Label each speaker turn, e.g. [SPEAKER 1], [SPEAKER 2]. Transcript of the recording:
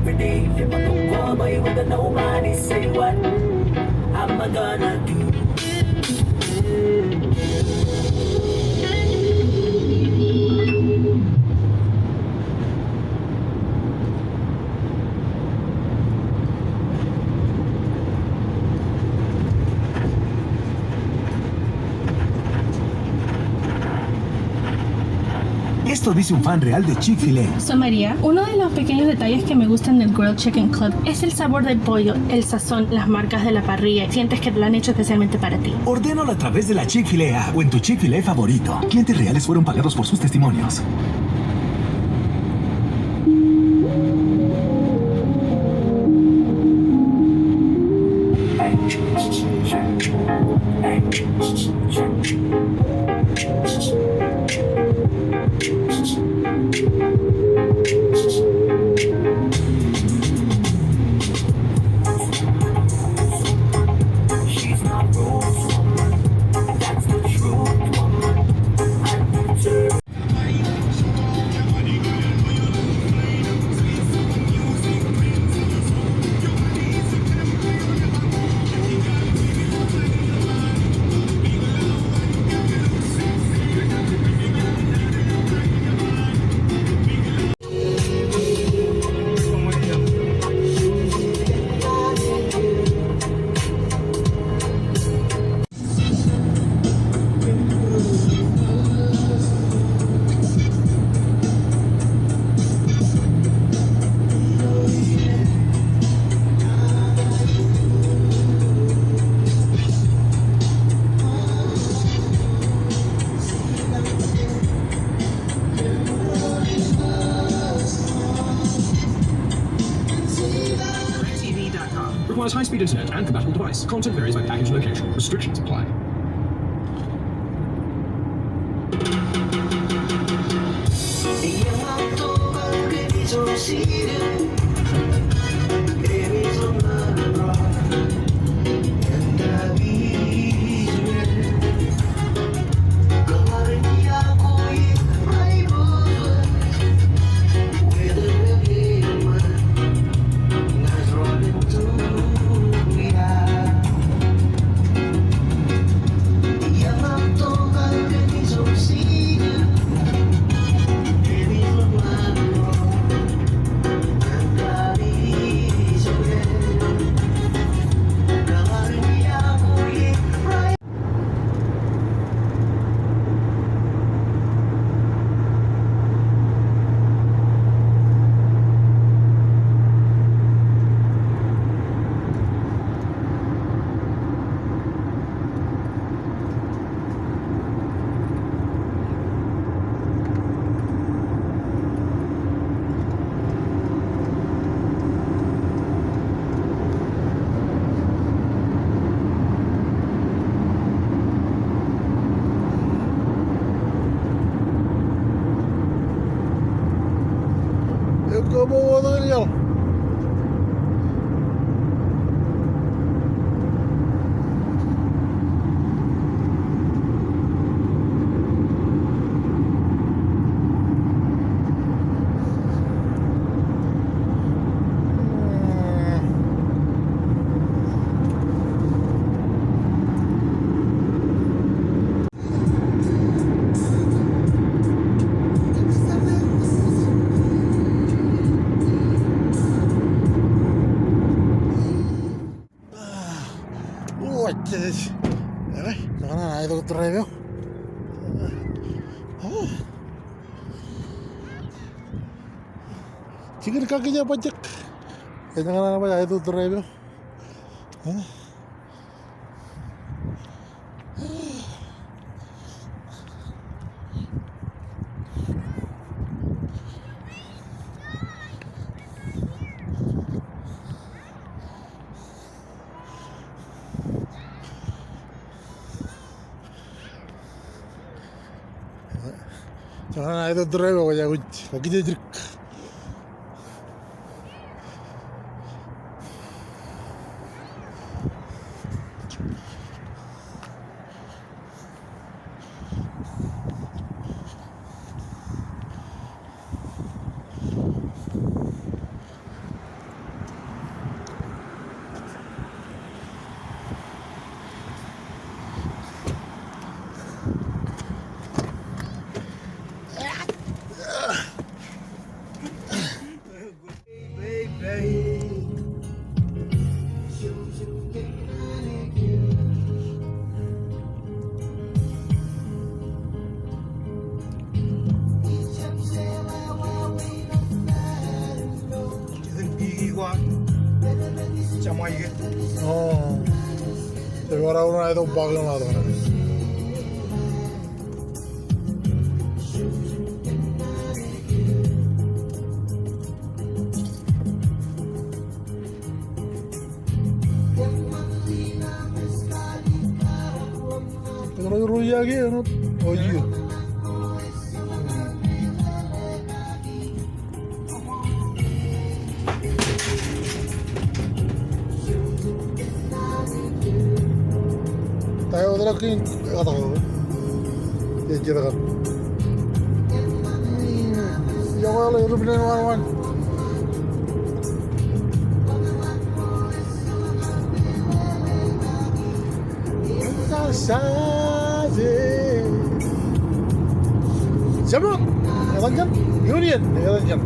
[SPEAKER 1] every day. If I don't go away with the no money, say what am I gonna do?
[SPEAKER 2] Esto dice un fan real de Chick-fil-A.
[SPEAKER 3] Soy María. Uno de los pequeños detalles que me gustan del Grilled Chicken Club es el sabor del pollo, el sazón, las marcas de la parrilla. Sientes que lo han hecho especialmente para ti.
[SPEAKER 2] Ordénalo a través de la Chick-fil-A app o en tu Chick-fil-A favorito. Clientes reales fueron pagados por sus testimonios.
[SPEAKER 4] Requires high-speed internet and compatible device. Content varies by package location. Restrictions apply.
[SPEAKER 5] ¿Cómo va a ir? Jangan na itu drive yo. Chicken kakinya pajak. Jangan apa ya itu drive yo. Jangan itu drive aja kaki jerik.
[SPEAKER 6] gua sama iye
[SPEAKER 5] Oh. Tapi orang-orang itu bagus lah tuh. Kalau ruya gitu, oh iya. Tayo udah lagi kata kau, ya kita kan. Ya kalau itu benar wan. Saja. Siapa? Yang lanjut, Union, yang lanjut.